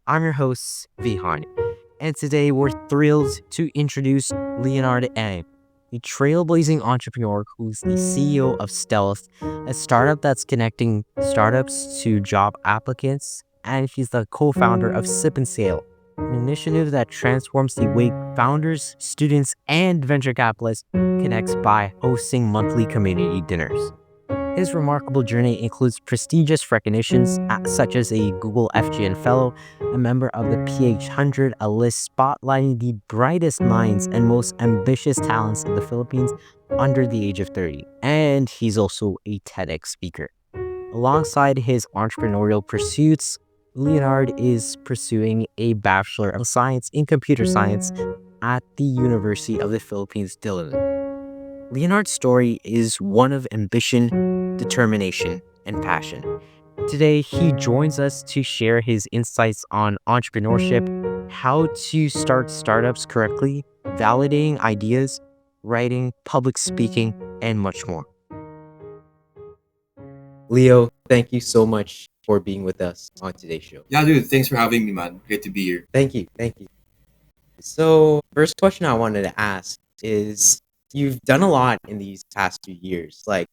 I'm your host, Vihan, and today we're thrilled to introduce Leonard Ang, a trailblazing entrepreneur who's the CEO of Stealth, a startup that's connecting startups to job applicants, and he's the co-founder of Sip and Sail, an initiative that transforms the way founders, students, and venture capitalists connects by hosting monthly community dinners. His remarkable journey includes prestigious recognitions such as a Google FGN Fellow, a member of the PH100, a list spotlighting the brightest minds and most ambitious talents in the Philippines under the age of 30. And he's also a TEDx speaker. Alongside his entrepreneurial pursuits, Leonard is pursuing a Bachelor of Science in Computer Science at the University of the Philippines, Diliman. Leonard's story is one of ambition, determination, and passion. Today, he joins us to share his insights on entrepreneurship, how to start startups correctly, validating ideas, writing, public speaking, and much more. Leo, thank you so much for being with us on today's show. Yeah, dude, thanks for having me, man. Great to be here. Thank you. Thank you. So, first question I wanted to ask is you've done a lot in these past 2 years, like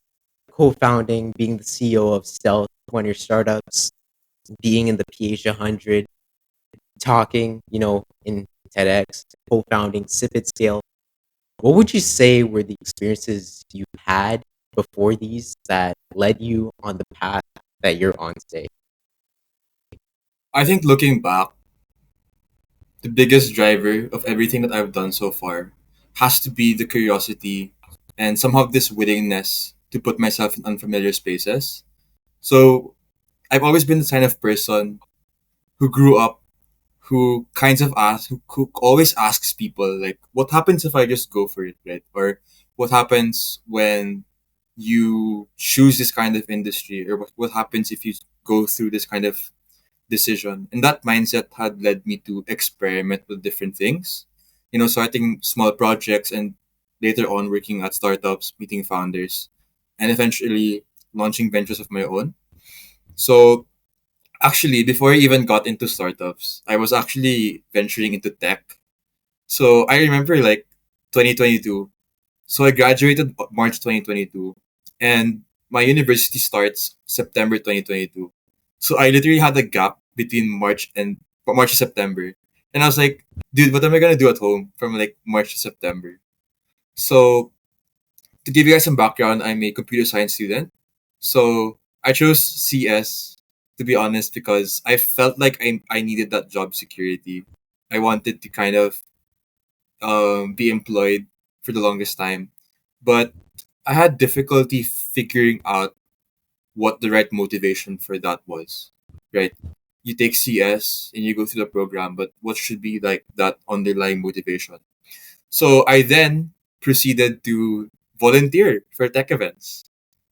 co-founding, being the CEO of Stealth, one of your startups, being in the PH100, talking, in TEDx, co-founding Sip and Scale. What would you say were the experiences you had before these that led you on the path that you're on today? I think looking back, the biggest driver of everything that I've done so far has to be the curiosity and somehow this willingness to put myself in unfamiliar spaces. So I've always been the kind of person who grew up who always asks people like, what happens if I just go for it, right? Or what happens when you choose this kind of industry, or what happens if you go through this kind of decision. And that mindset had led me to experiment with different things, starting small projects and later on working at startups, meeting founders, and eventually launching ventures of my own. So actually, before I even got into startups, I was actually venturing into tech. So I remember like 2022. So I graduated March 2022, and my university starts September 2022. So I literally had a gap between March to September. And I was like, dude, what am I gonna do at home from like March to September? So to give you guys some background, I'm a computer science student. So I chose CS, to be honest, because I felt like I needed that job security. I wanted to kind of be employed for the longest time. But I had difficulty figuring out what the right motivation for that was. Right? You take CS and you go through the program, but what should be like that underlying motivation? So I then proceeded to volunteer for tech events.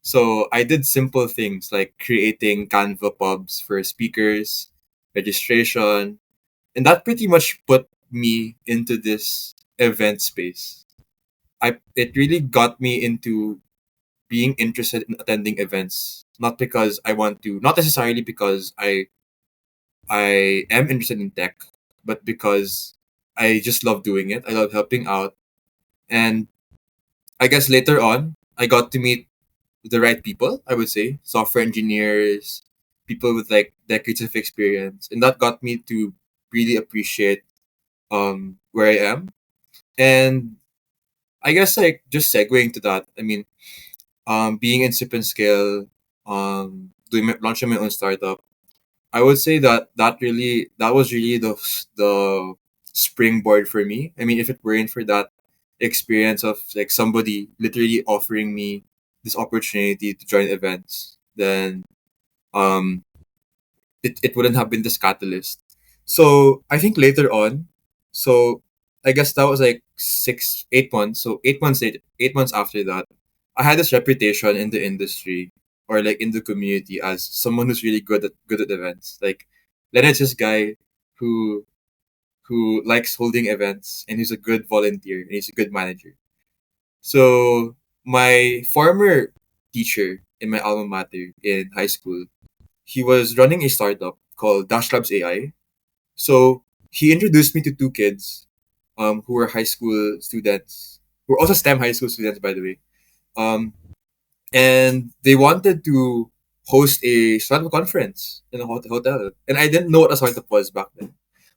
So I did simple things like creating Canva pubs for speakers, registration, and that pretty much put me into this event space. It really got me into being interested in attending events, not necessarily because I am interested in tech, but because I just love doing it. I love helping out, and I guess later on I got to meet the right people. I would say software engineers, people with like decades of experience, and that got me to really appreciate where I am. And I guess like just segueing to that, I mean, being in Sip and Scale, launching my own startup, I would say that was really the springboard for me. I mean, if it weren't for that experience of like somebody literally offering me this opportunity to join events, then um it wouldn't have been this catalyst. So I think later on, so I guess that was like 8 months. So 8 months after that, I had this reputation in the industry or like in the community as someone who's really good at events. Like Leonard's this guy who who likes holding events and he's a good volunteer and he's a good manager. So my former teacher in my alma mater in high school, he was running a startup called Dash Labs AI, So he introduced me to two kids, who were high school students, who were also STEM high school students, by the way. Um, and they wanted to host a startup conference in a hotel, and I didn't know what a startup was back then.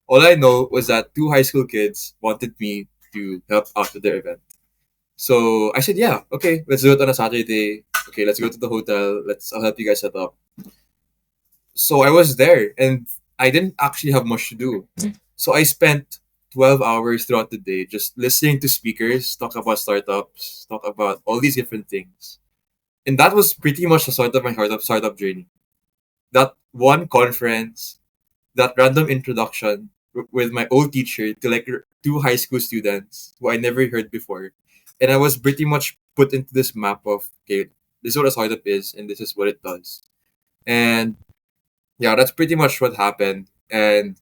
All I know was that two high school kids wanted me to help out with their event. So I said, yeah, okay, let's do it on a Saturday. Okay, let's go to the hotel. I'll help you guys set up. So I was there, and I didn't actually have much to do. So I spent 12 hours throughout the day just listening to speakers talk about startups, talk about all these different things. And that was pretty much the start of my startup journey. That one conference, that random introduction with my old teacher to like two high school students who I never heard before. And I was pretty much put into this map of, okay, this is what a startup is and this is what it does. And yeah, that's pretty much what happened. And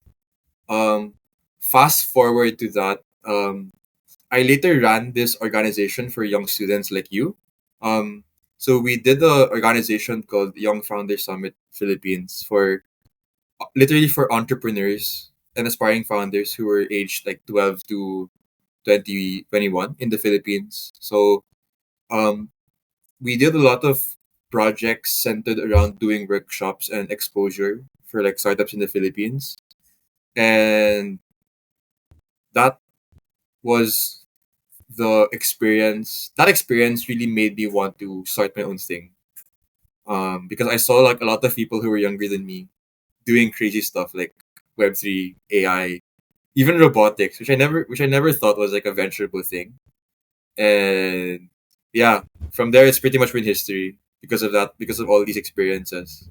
um, fast forward to that, I later ran this organization for young students like you. Um, so we did a organization called Young Founders Summit Philippines for literally for entrepreneurs and aspiring founders who were aged like 12 to 21 in the Philippines. So um, we did a lot of projects centered around doing workshops and exposure for like startups in the Philippines. And that was the experience. That experience really made me want to start my own thing. Because I saw like a lot of people who were younger than me doing crazy stuff like Web3, AI, even robotics, which I never thought was like a venturable thing. And yeah, from there it's pretty much been history because of that, because of all these experiences.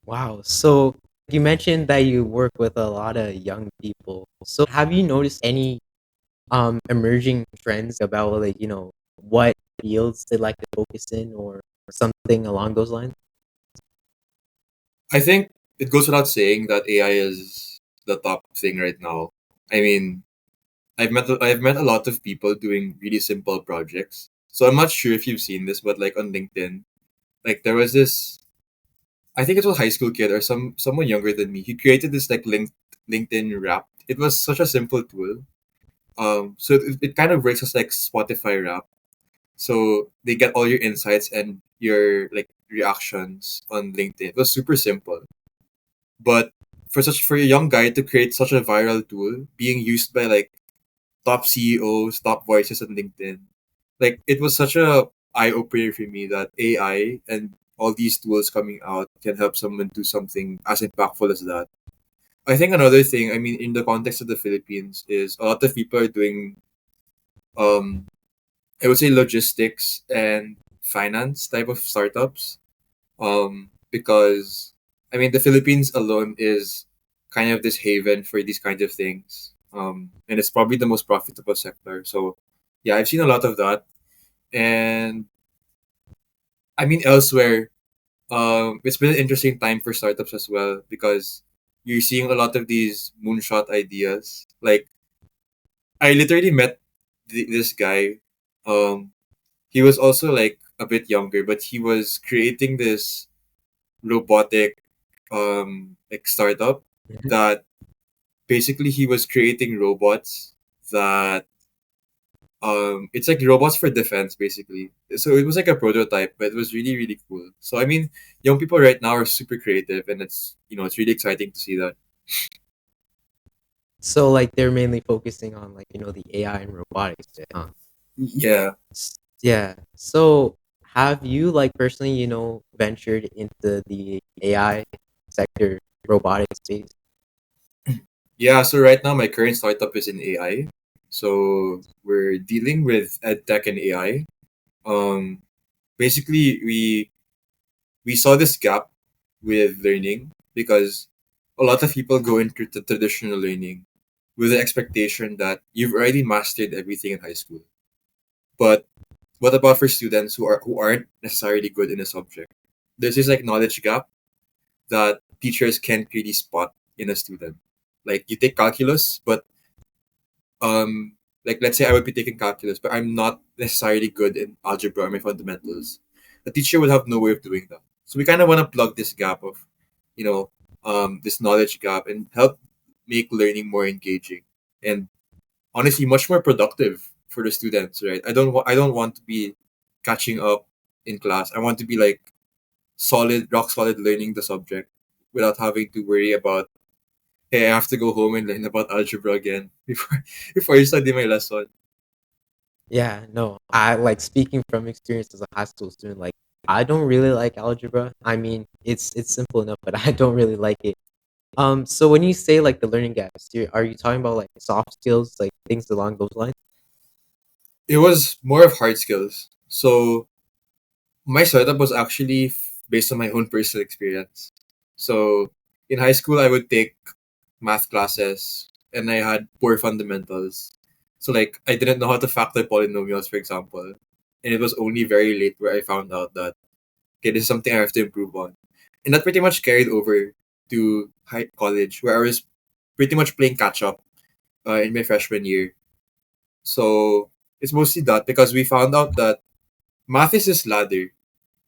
Wow. So you mentioned that you work with a lot of young people. So have you noticed any emerging trends about like, what fields they like to focus in or something along those lines? I think it goes without saying that AI is the top thing right now. I mean, I've met a lot of people doing really simple projects. So I'm not sure if you've seen this, but like on LinkedIn, like there was this, I think it was a high school kid or someone younger than me. He created this like LinkedIn Wrap. It was such a simple tool. So it kind of works as like Spotify Wrap. So they get all your insights and your like reactions on LinkedIn. It was super simple, but for a young guy to create such a viral tool being used by like top CEOs, top voices on LinkedIn, like it was such a eye opener for me that AI and all these tools coming out can help someone do something as impactful as that. I think another thing, I mean, in the context of the Philippines, is a lot of people are doing, um, I would say, logistics and finance type of startups. Because I mean, the Philippines alone is kind of this haven for these kinds of things. And it's probably the most profitable sector. So, yeah, I've seen a lot of that. And I mean, elsewhere, it's been an interesting time for startups as well because you're seeing a lot of these moonshot ideas. Like, I literally met this guy. Um, he was also like a bit younger, but he was creating this robotic like startup Mhm. that basically he was creating robots that it's like robots for defense basically. So it was like a prototype, but it was really really cool. So I mean, young people right now are super creative, and it's really exciting to see that. So like they're mainly focusing on like, the AI and robotics. Huh? Yeah. Yeah. So have you like personally, ventured into the AI sector, robotics space? Yeah, so right now my current startup is in AI. So we're dealing with ed tech and AI. Um Basically we saw this gap with learning because a lot of people go into the traditional learning with the expectation that you've already mastered everything in high school. But what about for students who aren't necessarily good in a subject? There's this like knowledge gap that teachers can't really spot in a student. Like you take calculus, but like let's say I would be taking calculus, but I'm not necessarily good in algebra or my fundamentals. The teacher would have no way of doing that. So we kind of want to plug this gap of, you know, this knowledge gap and help. make learning more engaging and honestly much more productive for the students, right? I don't want to be catching up in class. I want to be like solid, rock solid learning the subject without having to worry about, hey, I have to go home and learn about algebra again before I study my lesson. Yeah, no, I like speaking from experience as a high school student, like I don't really like algebra. I mean, it's simple enough, but I don't really like it. So when you say like the learning gaps, are you talking about like soft skills, like things along those lines? It was more of hard skills. So my setup was actually based on my own personal experience. So in high school, I would take math classes and I had poor fundamentals. So like I didn't know how to factor polynomials, for example. And it was only very late where I found out that okay, this is something I have to improve on. And that pretty much carried over to high college where I was pretty much playing catch up in my freshman year. So it's mostly that because we found out that math is this ladder.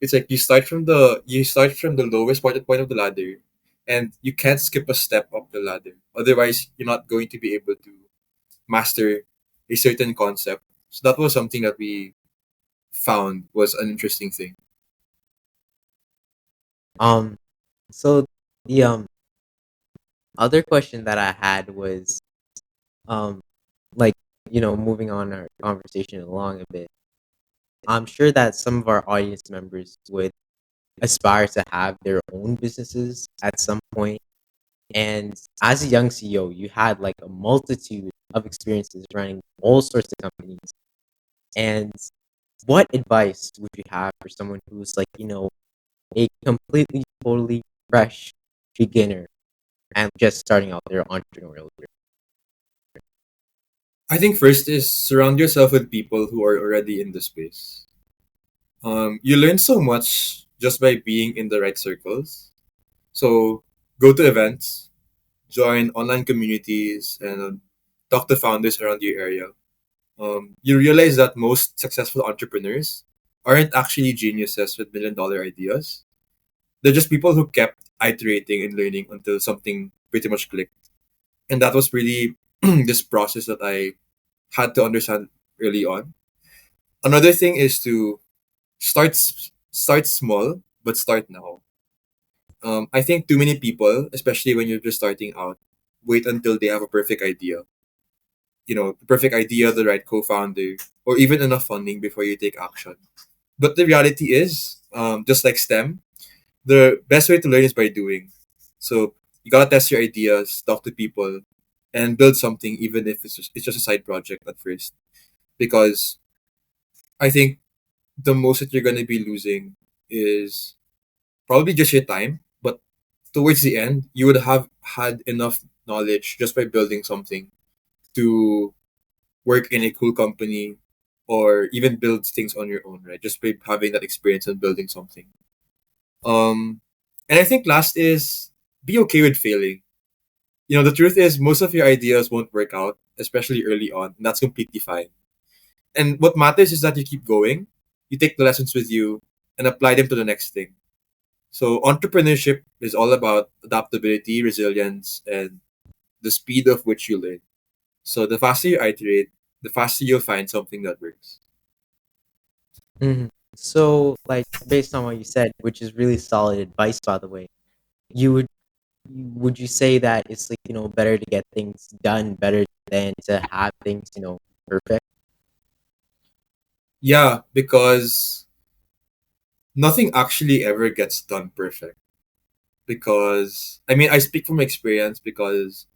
It's like you start from the lowest point of the ladder, and you can't skip a step up the ladder. Otherwise, you're not going to be able to master a certain concept. So that was something that we found was an interesting thing. Um, so the other question that I had was um like moving on our conversation along a bit. I'm sure that some of our audience members would aspire to have their own businesses at some point. And as a young CEO, you had like a multitude of experiences running all sorts of companies. And what advice would you have for someone who's like, a completely, totally fresh beginner and just starting out their entrepreneurial career? I think first is surround yourself with people who are already in the space. You learn so much just by being in the right circles. So go to events, join online communities, and talk to founders around your area. You realize that most successful entrepreneurs aren't actually geniuses with $1 million ideas. They're just people who kept iterating and learning until something pretty much clicked. And that was really this process that I had to understand early on. Another thing is to start small, but start now. I think too many people, especially when you're just starting out, wait until they have a perfect idea. The perfect idea, the right co-founder, or even enough funding before you take action. But the reality is, just like STEM, the best way to learn is by doing. So you gotta test your ideas, talk to people, and build something, even if it's just a side project at first. Because I think the most that you're gonna be losing is probably just your time. But towards the end, you would have had enough knowledge just by building something to work in a cool company or even build things on your own, right? Just by having that experience and building something. Um, and I think last is be okay with failing. The truth is most of your ideas won't work out, especially early on. And that's completely fine. And what matters is that you keep going, you take the lessons with you, and apply them to the next thing. So entrepreneurship is all about adaptability, resilience, and the speed of which you learn. So the faster you iterate, the faster you'll find something that works. Mhm. So, like, based on what you said, which is really solid advice, by the way, you would you say that it's like better to get things done better than to have things perfect? Yeah, because nothing actually ever gets done perfect. Because I mean, I speak from experience because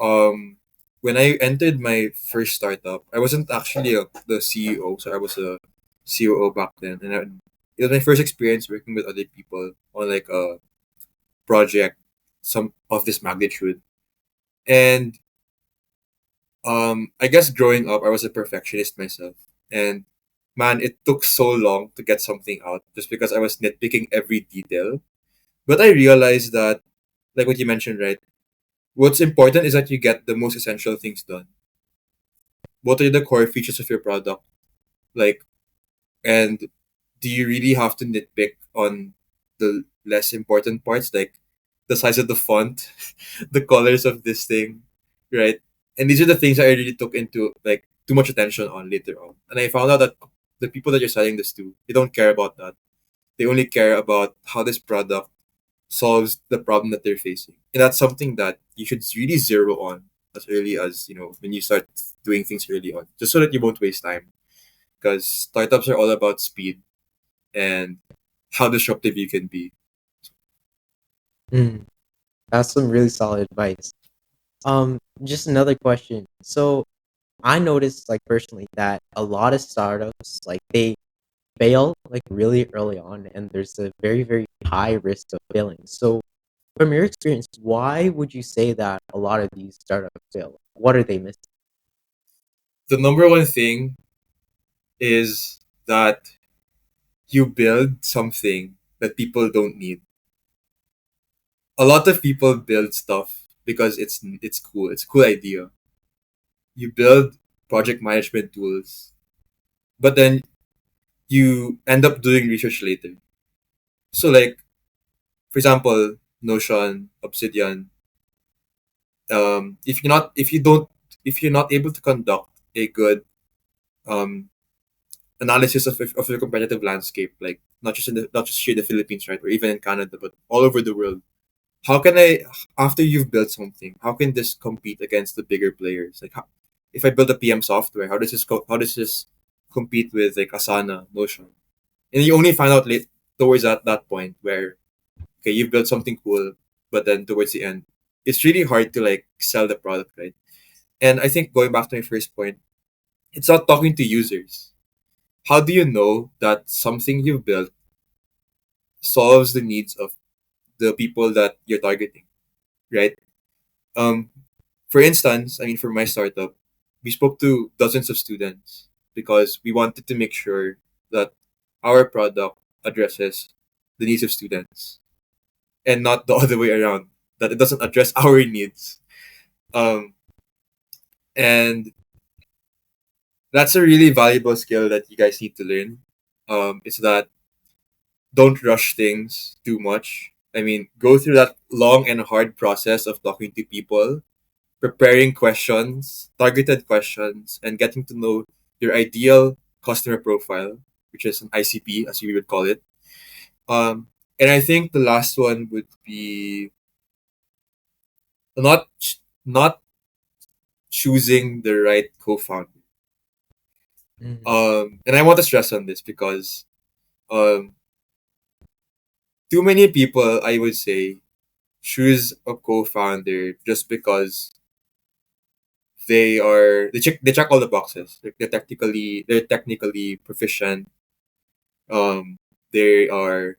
um, when I entered my first startup, I wasn't actually the CEO, so I was a COO back then, and it was my first experience working with other people on like a project, some of this magnitude. And I guess growing up, I was a perfectionist myself, and man, it took so long to get something out just because I was nitpicking every detail. But I realized that, like what you mentioned, right? What's important is that you get the most essential things done. What are the core features of your product? Like, and do you really have to nitpick on the less important parts? Like, the size of the font, the colors of this thing, right? And these are the things I really took into like too much attention on later on. And I found out that the people that you're selling this to, they don't care about that. They only care about how this product solves the problem that they're facing. And that's something that you should really zero on as early as, when you start doing things early on, just so that you won't waste time. Because startups are all about speed and how disruptive you can be. Mm, that's some really solid advice. Just another question. So I noticed, like personally, that a lot of startups, like they fail like really early on, and there's a very, very high risk of failing. So from your experience, why would you say that a lot of these startups fail? What are they missing? The number one thing is that you build something that people don't need. A lot of people build stuff because it's cool. It's a cool idea. You build project management tools, but then you end up doing research later. So like for example, Notion, Obsidian, if you're not able to conduct a good um analysis of the competitive landscape, like not just here in the Philippines, right, or even in Canada, but all over the world. How can I, after you've built something, how can this compete against the bigger players? Like, if I build a PM software, how does this compete with like Asana, Notion? And you only find out late towards that point where okay, you've built something cool, but then towards the end, it's really hard to like sell the product, right? And I think going back to my first point, it's not talking to users. How do you know that something you've built solves the needs of the people that you're targeting, right? Um, for instance, I mean, for my startup, we spoke to dozens of students because we wanted to make sure that our product addresses the needs of students and not the other way around, that it doesn't address our needs. Um, and that's a really valuable skill that you guys need to learn. Is that don't rush things too much. I mean, go through that long and hard process of talking to people, preparing questions, targeted questions, and getting to know your ideal customer profile, which is an ICP, as we would call it. Um, and I think the last one would be not not choosing the right co-founder. Mhm. And I want to stress on this because um, too many people, I would say, choose a co-founder just because they check all the boxes. Like they're technically proficient. Um, they are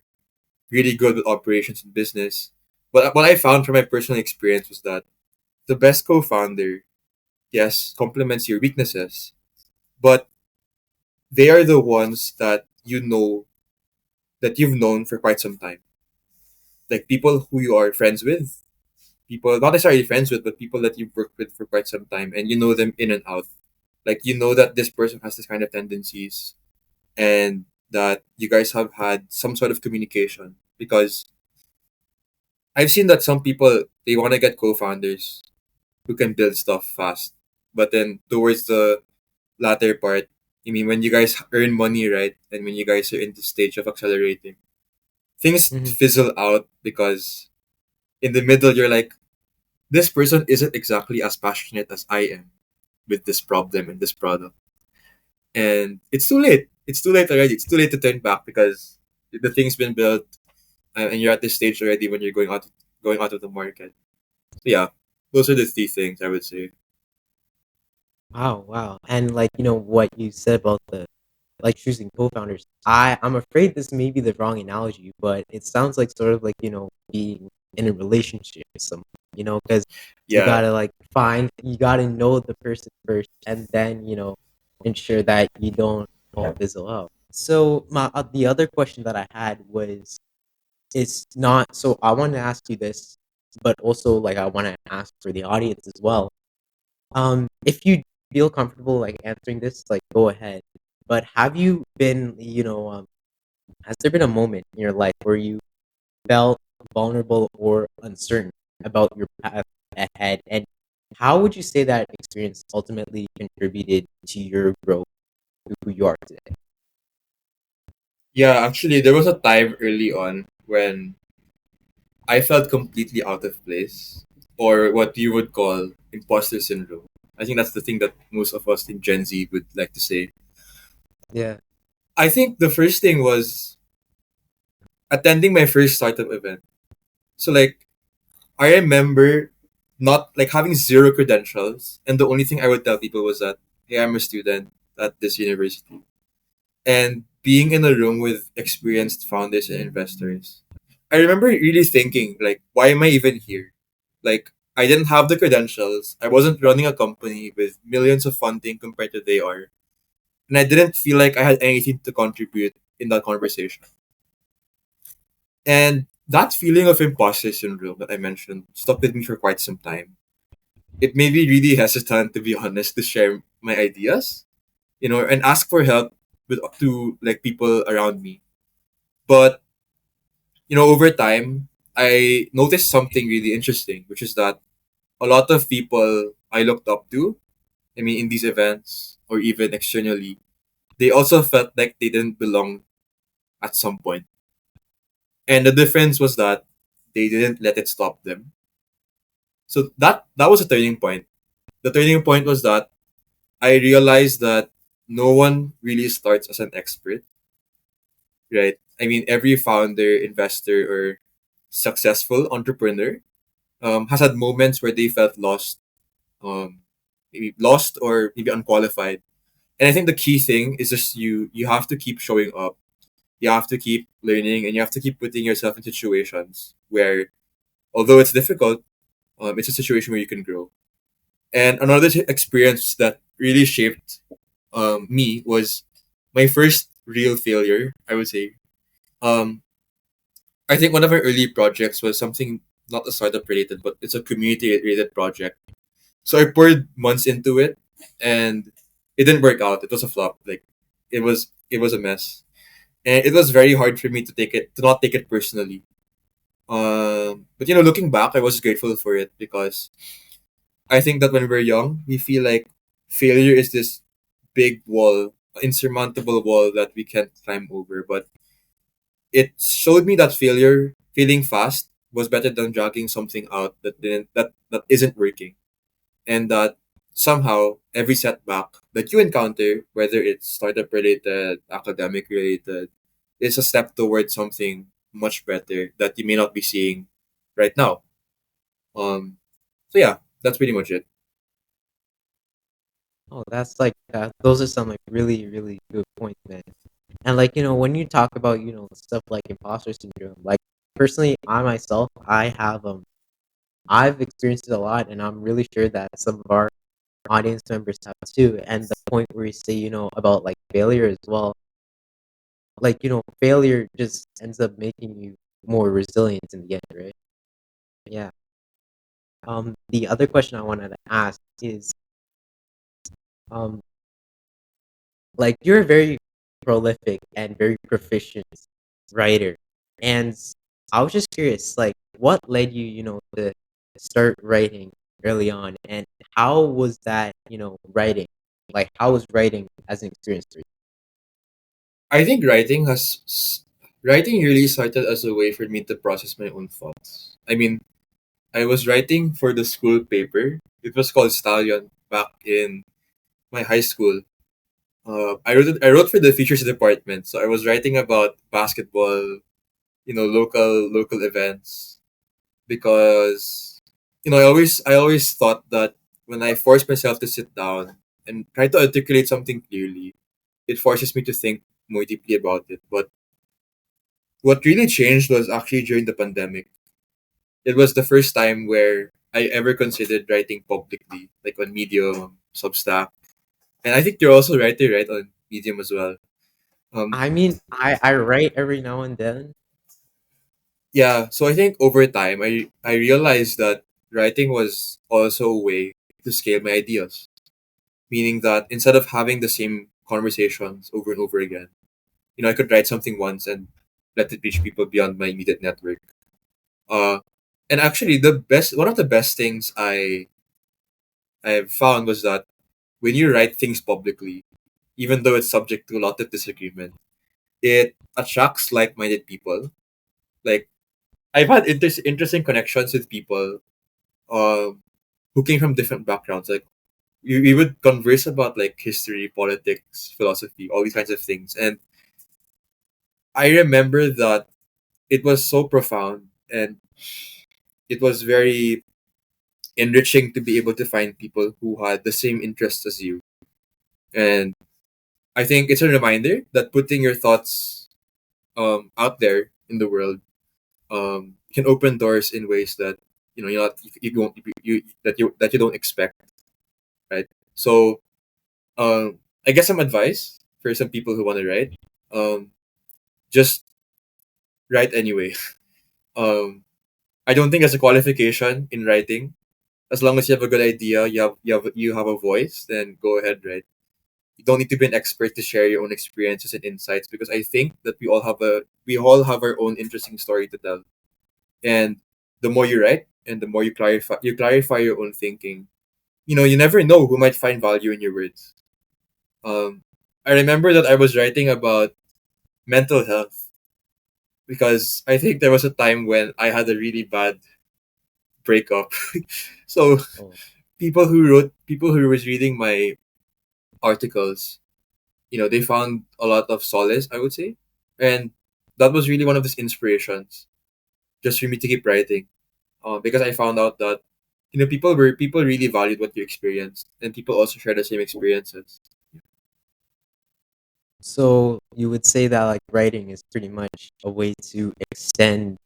really good with operations and business. But what I found from my personal experience was that the best co-founder, yes, complements your weaknesses, but they are the ones that that you've known for quite some time. Like people who you are friends with, people not necessarily friends with, but people that you've worked with for quite some time and you know them in and out. Like you know that this person has this kind of tendencies and that you guys have had some sort of communication. Because I've seen that some people they want to get co-founders who can build stuff fast. But then towards the latter part, I mean when you guys earn money, right? And when you guys are in the stage of accelerating, things Mhm. fizzle out because in the middle you're like, this person isn't exactly as passionate as I am with this problem and this product. And it's too late. It's too late already. It's too late to turn back because the thing's been built and you're at this stage already when you're going out of the market. So yeah, those are the three things I would say. Wow, wow. And like, what you said about the like choosing co-founders. I'm afraid this may be the wrong analogy, but it sounds like sort of like, being in a relationship with someone, because Yeah, you gotta know the person first and then, ensure that you don't fizzle out. So the other question that I had was it's not so I want to ask you this, but also like I want to ask for the audience as well. If you feel comfortable like answering this, like go ahead. But have you been, has there been a moment in your life where you felt vulnerable or uncertain about your path ahead? And how would you say that experience ultimately contributed to your growth to who you are today? Yeah, actually, there was a time early on when I felt completely out of place, or what you would call imposter syndrome. I think that's the thing that most of us in Gen Z would like to say. Yeah. I think the first thing was attending my first startup event. So, like, I remember not like having zero credentials, and the only thing I would tell people was that, hey, I'm a student at this university. And being in a room with experienced founders and investors, I remember really thinking, like, why am I even here? Like, I didn't have the credentials. I wasn't running a company with millions of funding compared to they are. And I didn't feel like I had anything to contribute in that conversation. And that feeling of imposter syndrome that I mentioned stuck with me for quite some time. It made me really hesitant, to be honest, to share my ideas, and ask for help with to like people around me. But over time, I noticed something really interesting, which is that a lot of people I looked up to, I mean, in these events or even externally, they also felt like they didn't belong at some point. And the difference was that they didn't let it stop them. So that was a turning point. The turning point was that I realized that no one really starts as an expert, right? I mean, every founder, investor, or successful entrepreneur has had moments where they felt lost, maybe lost or maybe unqualified. And I think the key thing is just you have to keep showing up. You have to keep learning, and you have to keep putting yourself in situations where, although it's difficult, it's a situation where you can grow. And another experience that really shaped me was my first real failure, I would say. Um, I think one of our early projects was something not a startup related, but it's a community related project. So I poured months into it, and it didn't work out. It was a flop. Like it was a mess, and it was very hard for me to not take it personally. But looking back, I was grateful for it because I think that when we're young, we feel like failure is this big wall, insurmountable wall that we can't climb over. But it showed me that failure, failing fast, was better than dragging something out that isn't working, and that somehow every setback that you encounter, whether it's startup related, academic related, is a step towards something much better that you may not be seeing right now. Um, so yeah, that's pretty much it. Oh, that's like those are some like really really good points, man. And like when you talk about stuff like imposter syndrome, like personally, I myself, I've experienced it a lot, and I'm really sure that some of our audience members have too. And the point where you say about like failure as well, like failure just ends up making you more resilient in the end, right? Yeah. The other question I wanted to ask is, um, like you're a very prolific and very proficient writer, and I was just curious, like what led you, to start writing early on, and how was that, writing, like how was writing as an experience for you? I think writing really started as a way for me to process my own thoughts. I mean, I was writing for the school paper. It was called Stallion back in my high school. I wrote for the features department, so I was writing about basketball, local events, because I always thought that when I force myself to sit down and try to articulate something clearly, it forces me to think more deeply about it. But what really changed was actually during the pandemic. It was the first time where I ever considered writing publicly, like on Medium, Substack, and I think you're also a writer, right, on Medium as well. Um, I mean, I write every now and then. yeah, so I think over time, I realized that writing was also a way to scale my ideas, meaning that instead of having the same conversations over and over again, I could write something once and let it reach people beyond my immediate network. Uh, and actually, one of the best things I found was that when you write things publicly, even though it's subject to a lot of disagreement, it attracts like-minded people. Like I've had interesting connections with people um, who came from different backgrounds. Like we would converse about like history, politics, philosophy, all these kinds of things. And I remember that it was so profound and it was very enriching to be able to find people who had the same interests as you. And I think it's a reminder that putting your thoughts out there in the world can open doors in ways that you don't you don't expect, right? So I guess some advice for some people who want to write, um, just write anyway. Um, I don't think there's a qualification in writing. As long as you have a good idea, you have a voice, then go ahead, right? You don't need to be an expert to share your own experiences and insights because I think that we all have our own interesting story to tell. And the more you write and the more you clarify your own thinking, you never know who might find value in your words. Um, I remember that I was writing about mental health because I think there was a time when I had a really bad breakup. So Oh. people who was reading my articles, they found a lot of solace, I would say. And that was really one of those inspirations just for me to keep writing. Because I found out that people really valued what you experienced, and people also share the same experiences. So you would say that like writing is pretty much a way to extend,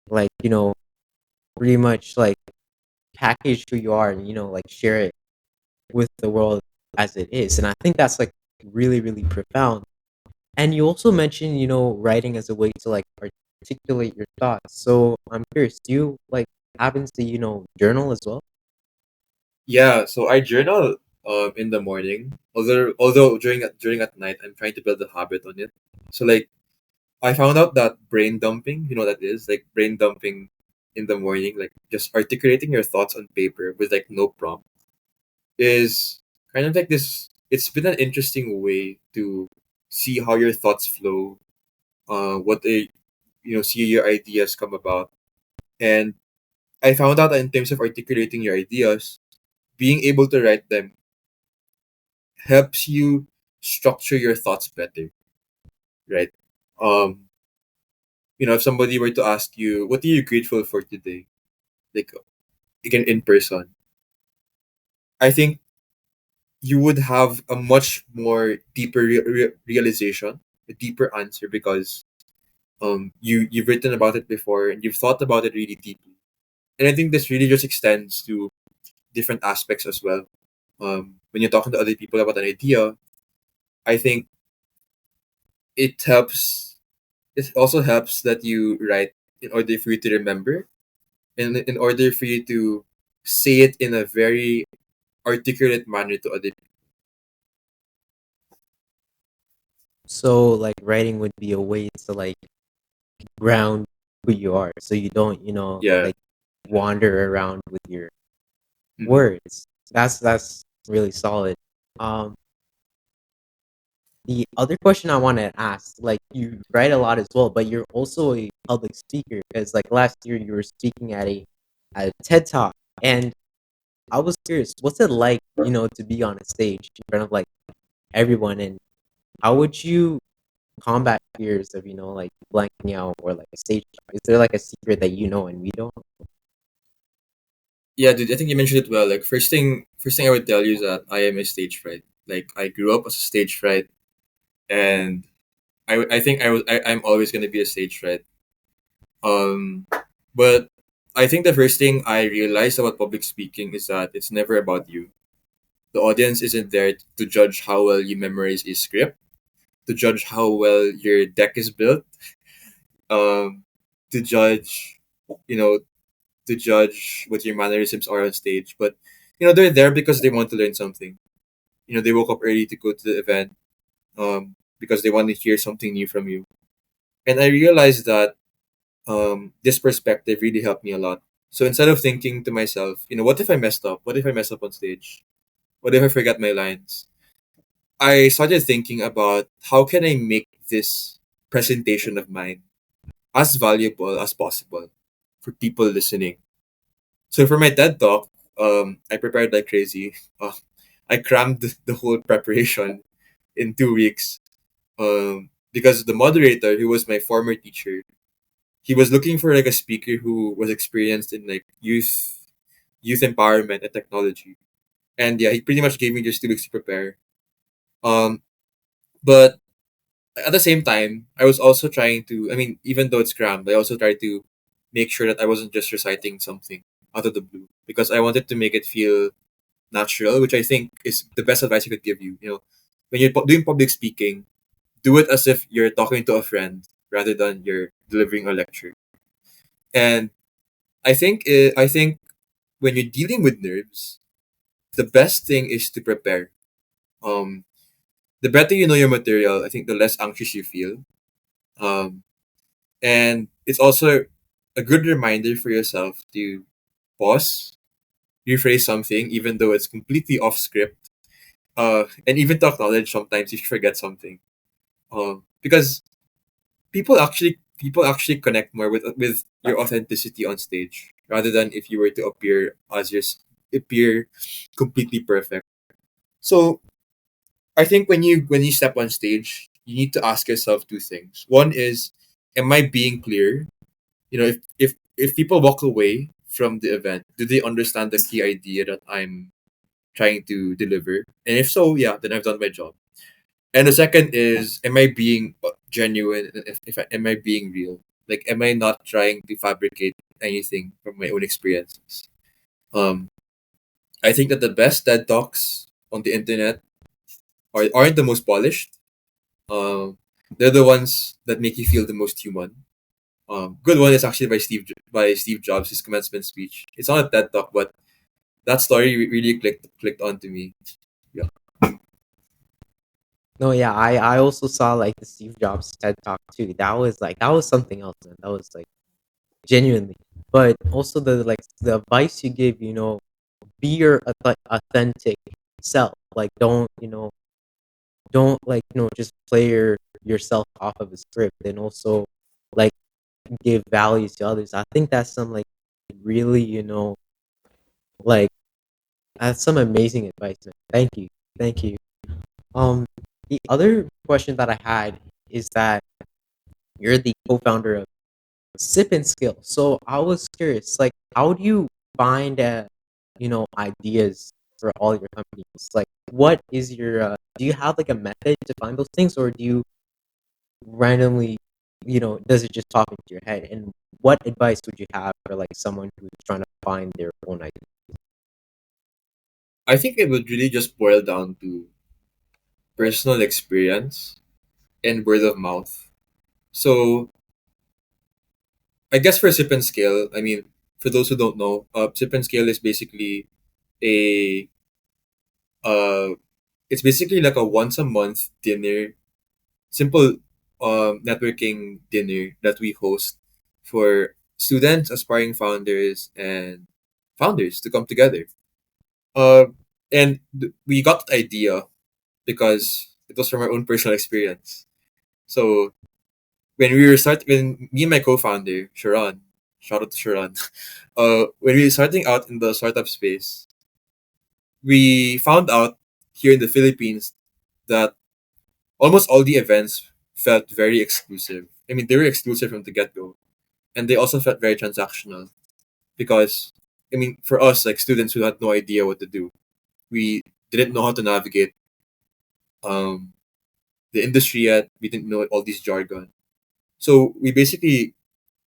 like, pretty much like package who you are and, like share it with the world as it is. And I think that's like really, really profound. And you also mentioned, writing as a way to like articulate your thoughts. So I'm curious, do you like happen to, journal as well? Yeah, so I journal in the morning. Although during at night, I'm trying to build a habit on it. So like I found out that brain dumping, that is like brain dumping in the morning, like just articulating your thoughts on paper with like no prompt is kind of like this. It's been an interesting way to see how your thoughts flow, what they, see your ideas come about. And I found out that in terms of articulating your ideas, being able to write them helps you structure your thoughts better, right? Um, if somebody were to ask you, what are you grateful for today? Like, again, in person, I think you would have a much more deeper realization, a deeper answer because you've written about it before and you've thought about it really deeply. And I think this really just extends to different aspects as well. When you're talking to other people about an idea, I think it helps. It also helps that you write in order for you to remember and in order for you to say it in a very articulate manner to other people. So like writing would be a way to like ground who you are. So you don't, Yeah. like wander around with your Hmm. words. That's really solid. Um, the other question I want to ask, like you write a lot as well, but you're also a public speaker because like last year you were speaking at a TED Talk, and I was curious, what's it like, to be on a stage in front of like everyone, and how would you combat fears of, like blanking out or like a stage fright? Is there like a secret that you know and we don't? Yeah, dude, I think you mentioned it well. Like first thing I would tell you is that I am a stage fright. Like I grew up as a stage fright, and I think I'm always gonna be a stage fright. Um, but I think the first thing I realized about public speaking is that it's never about you. The audience isn't there to judge how well you memorize a script, to judge how well your deck is built, um, to judge, you know, to judge what your mannerisms are on stage. But they're there because they want to learn something. They woke up early to go to the event, because they want to hear something new from you. And I realized that this perspective really helped me a lot. So instead of thinking to myself, what if I messed up? What if I mess up on stage? What if I forget my lines? I started thinking about how can I make this presentation of mine as valuable as possible for people listening. So for my TED talk, I prepared like crazy. Uh, I crammed the whole preparation in 2 weeks, because the moderator, who was my former teacher, he was looking for like a speaker who was experienced in like youth empowerment and technology. And yeah, he pretty much gave me just 2 weeks to prepare. Um, but at the same time, I was also trying to. I mean, even though it's crammed, I also tried to make sure that I wasn't just reciting something out of the blue, because I wanted to make it feel natural, which I think is the best advice I could give you. When you're doing public speaking, do it as if you're talking to a friend rather than you're delivering a lecture. And I think when you're dealing with nerves, the best thing is to prepare. Um, the better you know your material, I think the less anxious you feel. Um, and it's also a good reminder for yourself to pause, rephrase something, even though it's completely off script. And even to acknowledge sometimes if you forget something. Because people actually connect more with your authenticity on stage rather than if you were to appear completely perfect. So I think when you step on stage, you need to ask yourself two things. One is, am I being clear? If people walk away from the event, do they understand the key idea that I'm trying to deliver? And if so, yeah, then I've done my job. And the second is, am I being genuine? Am I being real? Like, am I not trying to fabricate anything from my own experiences? Um, I think that the best TED talks on the internet aren't the most polished. Um, they're the ones that make you feel the most human. Good one is actually by Steve Jobs, his commencement speech. It's not a TED talk, but that story really clicked onto me. Yeah. No, yeah, I also saw like the Steve Jobs TED Talk too. That was something else, man. That was like genuinely. But also the advice you give, be your authentic self. Like don't like just play yourself off of a script, and also like give value to others. I think that's some like really like that's some amazing advice, man. Thank you. Um, the other question that I had is that you're the co-founder of Sip and Skill. So I was curious, like, how do you find, ideas for all your companies? Like, what is your, do you have like a method to find those things, or do you randomly, does it just pop into your head? And what advice would you have for like someone who's trying to find their own idea? I think it would really just boil down to personal experience and word of mouth. So I guess for Sip and Scale, I mean, for those who don't know, Sip and Scale is basically a uh, it's basically like a once a month dinner, simple networking dinner that we host for students, aspiring founders, and founders to come together. Uh, and we got the idea because it was from our own personal experience. So when me and my co-founder Sharon, shout out to Sharon, when we were starting out in the startup space, we found out here in the Philippines that almost all the events felt very exclusive. I mean, they were exclusive from the get go, and they also felt very transactional because, I mean, for us like students who had no idea what to do, we didn't know how to navigate um, the industry yet. We didn't know all these jargon, so we basically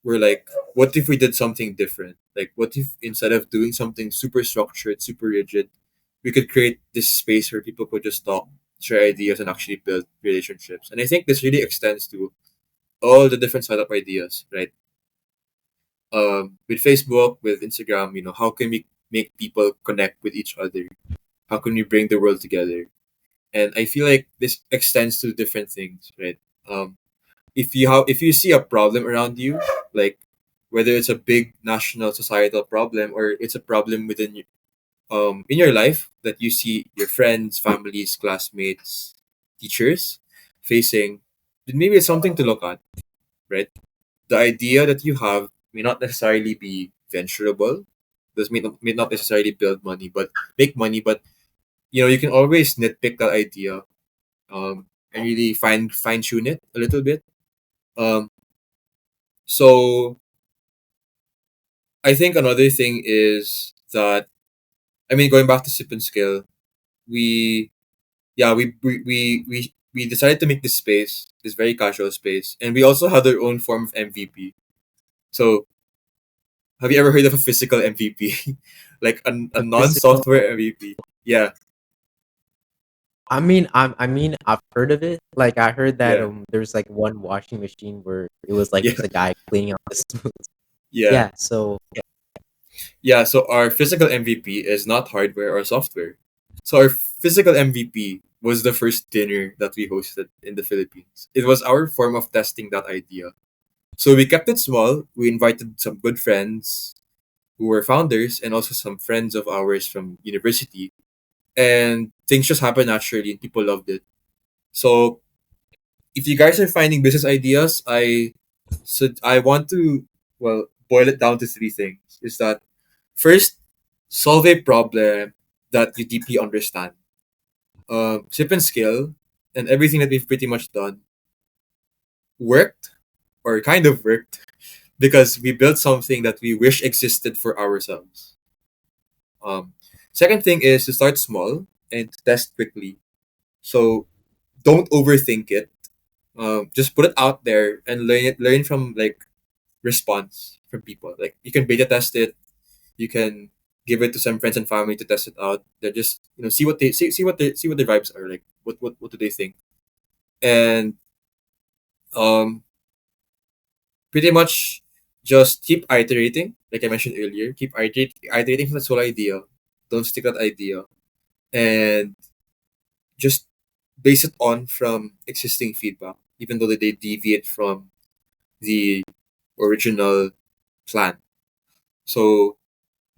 were like, what if we did something different? Like, what if instead of doing something super structured, super rigid, we could create this space where people could just talk, share ideas, and actually build relationships. And I think this really extends to all the different startup ideas, right? With Facebook, with Instagram, how can we make people connect with each other? How can we bring the world together? And I feel like this extends to different things, right? If you see a problem around you, like whether it's a big national societal problem or it's a problem within in your life that you see your friends, families, classmates, teachers facing, then maybe it's something to look at, right? The idea that you have may not necessarily be venturable. This may not necessarily build money, but make money. But you can always nitpick that idea, and really fine tune it a little bit. Um, so I think another thing is that, I mean, going back to sip and scale, we yeah we decided to make this space this very casual space, and we also had our own form of MVP. So have you ever heard of a physical MVP? Like a A physical. non-software MVP? Yeah, I mean, I've heard of it. Like, I heard that yeah, there's like one washing machine where it was like yeah, just a guy cleaning out the smooth. yeah, Yeah. So yeah. So our physical MVP is not hardware or software. So our physical MVP was the first dinner that we hosted in the Philippines. It was our form of testing that idea. So we kept it small. We invited some good friends who were founders and also some friends of ours from university. And things just happened naturally and people loved it. So if you guys are finding business ideas, I want to, well, boil it down to three things. Is that first, solve a problem that you deeply understand. Sip and scale and everything that we've pretty much done worked, or kind of worked, because we built something that we wish existed for ourselves. Um, Second thing is to start small and to test quickly. So don't overthink it. Just put it out there and learn from like response from people. Like you can beta test it. You can give it to some friends and family to test it out. They just see what they see what their vibes are like. What do they think? And um, pretty much just keep iterating. Like I mentioned earlier, keep iterating from the whole idea. Don't stick that idea, and just base it on from existing feedback, even though they deviate from the original plan. So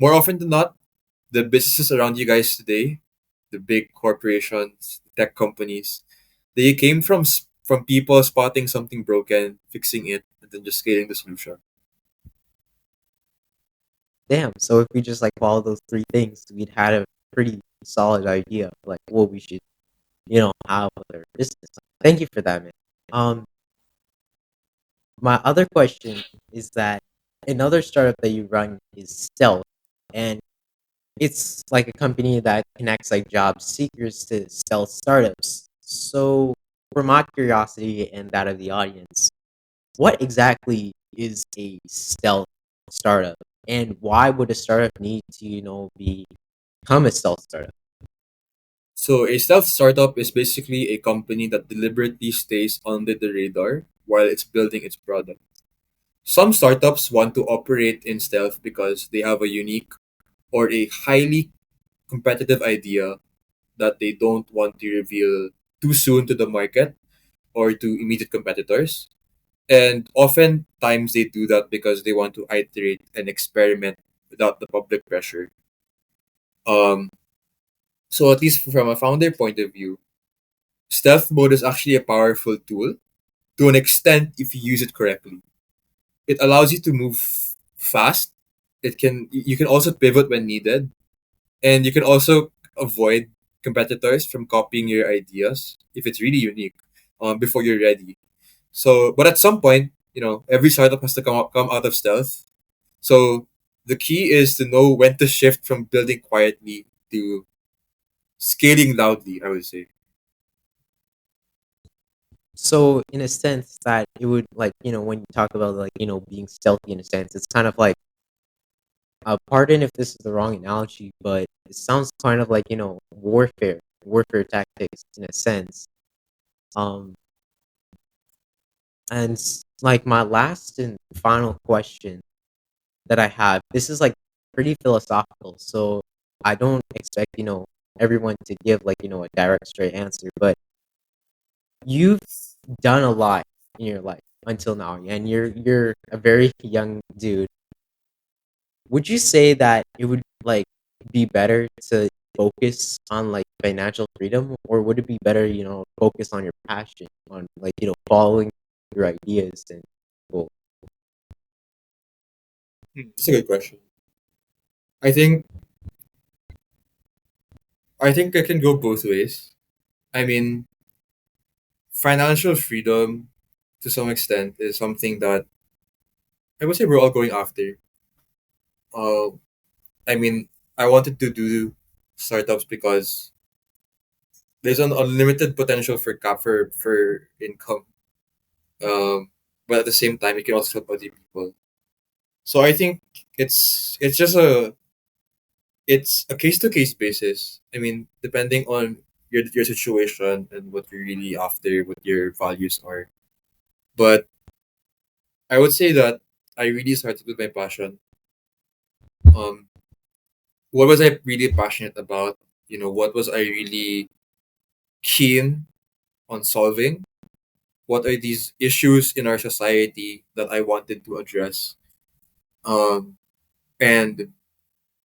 more often than not, the businesses around you guys today, the big corporations, tech companies, they came from people spotting something broken, fixing it, and then just scaling the solution. damn. So if we just like follow those three things, we'd had a pretty solid idea of like what we should, have with our business. Thank you for that, man. Um, my other question is that another startup that you run is Stealth, and it's like a company that connects like job seekers to stealth startups. So, for my curiosity and that of the audience, what exactly is a stealth startup, and why would a startup need to, become a stealth startup? So a stealth startup is basically a company that deliberately stays under the radar while it's building its product. Some startups want to operate in stealth because they have a unique or a highly competitive idea that they don't want to reveal too soon to the market or to immediate competitors. And oftentimes they do that because they want to iterate and experiment without the public pressure. Um, so at least from a founder point of view, stealth mode is actually a powerful tool to an extent if you use it correctly. It allows you to move fast. You can also pivot when needed, and you can also avoid competitors from copying your ideas if it's really unique before you're ready. So, but at some point, every startup has to come out of stealth. So the key is to know when to shift from building quietly to scaling loudly, I would say. So, in a sense, that it would like when you talk about like being stealthy in a sense, it's kind of like pardon if this is the wrong analogy, but it sounds kind of like warfare tactics in a sense. Um, and like my last and final question that I have, this is like pretty philosophical, so I don't expect everyone to give like a direct straight answer, but you've done a lot in your life. until now, and you're a very young dude. Would you say that it would like be better to focus on like financial freedom, or would it be better, focus on your passion, on like following your ideas and goals? That's a good question. I think I think it can go both ways. I mean, financial freedom to some extent is something that I would say we're all going after. Uh, I mean, I wanted to do startups because there's an unlimited potential for income. But at the same time, it can also help other people. So I think it's just a case to case basis. I mean, depending on your situation and what you're really after, what your values are. But I would say that I really started with my passion. Um, what was I really passionate about? What was I really keen on solving? What are these issues in our society that I wanted to address? Um, and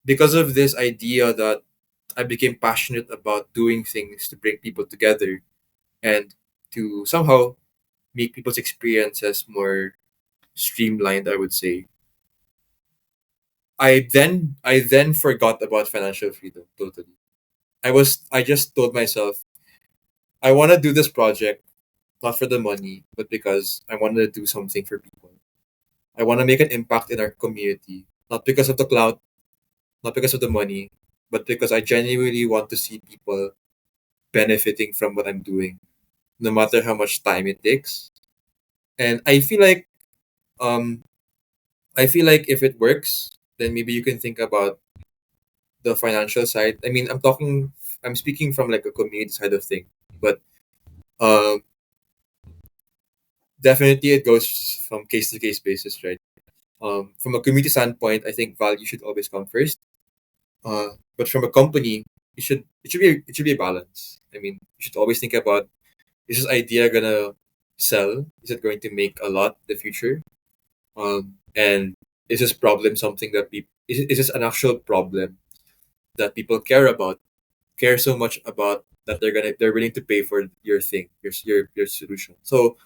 because of this idea that I became passionate about doing things to bring people together and to somehow make people's experiences more streamlined, I would say. I then forgot about financial freedom totally. I just told myself I want to do this project not for the money, but because I want to do something for people. I want to make an impact in our community, not because of the clout, not because of the money, but because I genuinely want to see people benefiting from what I'm doing, no matter how much time it takes. And um I feel like if it works, then maybe you can think about the financial side. I mean, I'm speaking from like a community side of thing, but um definitely it goes from case to case basis, right? From a community standpoint, I think value should always come first. But from a company, it should be a balance. I mean, you should always think about, is this idea gonna sell? Is it going to make a lot in the future? And is this problem something that people is this an actual problem that people care so much about that they're willing to pay for your thing, your solution. So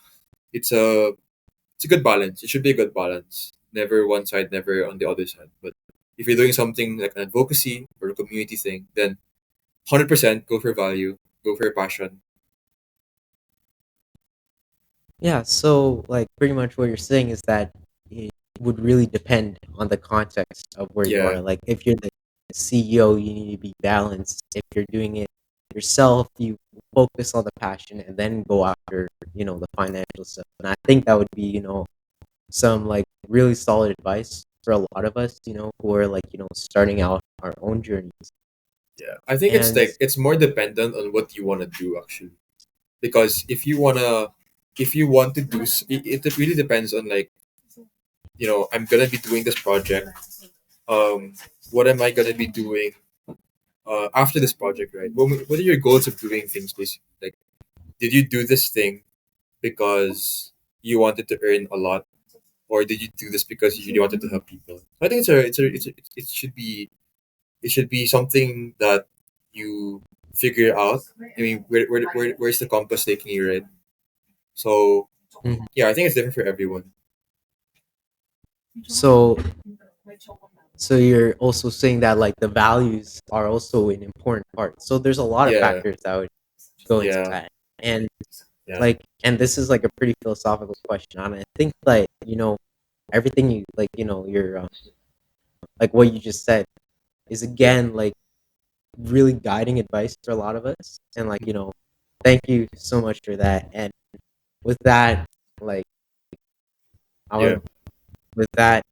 it's a it's a good balance. It should be a good balance. Never one side, never on the other side. But if you're doing something like an advocacy or a community thing, then 100% go for value, go for your passion. Yeah, so like pretty much what you're saying is that it would really depend on the context of where you Yeah. are. Like if you're the CEO, you need to be balanced. If you're doing it yourself, you focus on the passion and then go after, the financial stuff. And I think that would be, some like really solid advice for a lot of us, who are like, starting out our own journeys. Yeah. I think it's And like it's more dependent on what you want to do actually. Because if you want to it really depends on like, I'm gonna be doing this project. Um what am I gonna be doing after this project, right? What are your goals of doing things basically? Like, did you do this thing because you wanted to earn a lot, or did you do this because you really wanted to help people? I think it should be something that you figure out. I mean, where's the compass taking you, right? So mhm. yeah, I think it's different for everyone. so So you're also saying that like the values are also an important part. So there's a lot of Yeah, factors that would go into yeah, that. And yeah. and this is like a pretty philosophical question. And I think like, everything you like, your like what you just said is Yeah. again like really guiding advice for a lot of us. And like, Mhm. thank you so much for that. And with that, like I Yeah. would with that,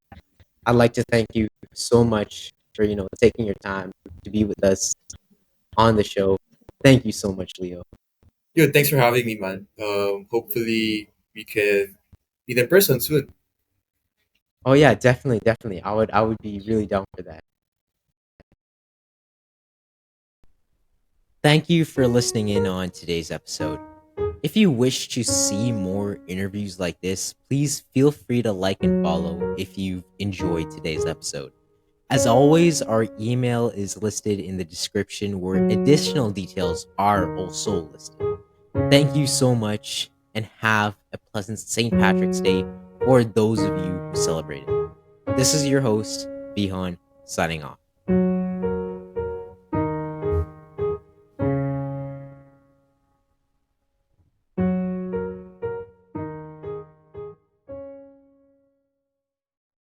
I'd like to thank you so much for, taking your time to be with us on the show. Thank you so much, Leo. Yo, thanks for having me, man. Hopefully we can meet in person soon. Oh yeah, definitely, definitely. I would be really down for that. Thank you for listening in on today's episode. If you wish to see more interviews like this, please feel free to like and follow if you've enjoyed today's episode. As always, our email is listed in the description where additional details are also listed. Thank you so much and have a pleasant St. Patrick's Day for those of you who celebrate it. This is your host, Vihan, signing off.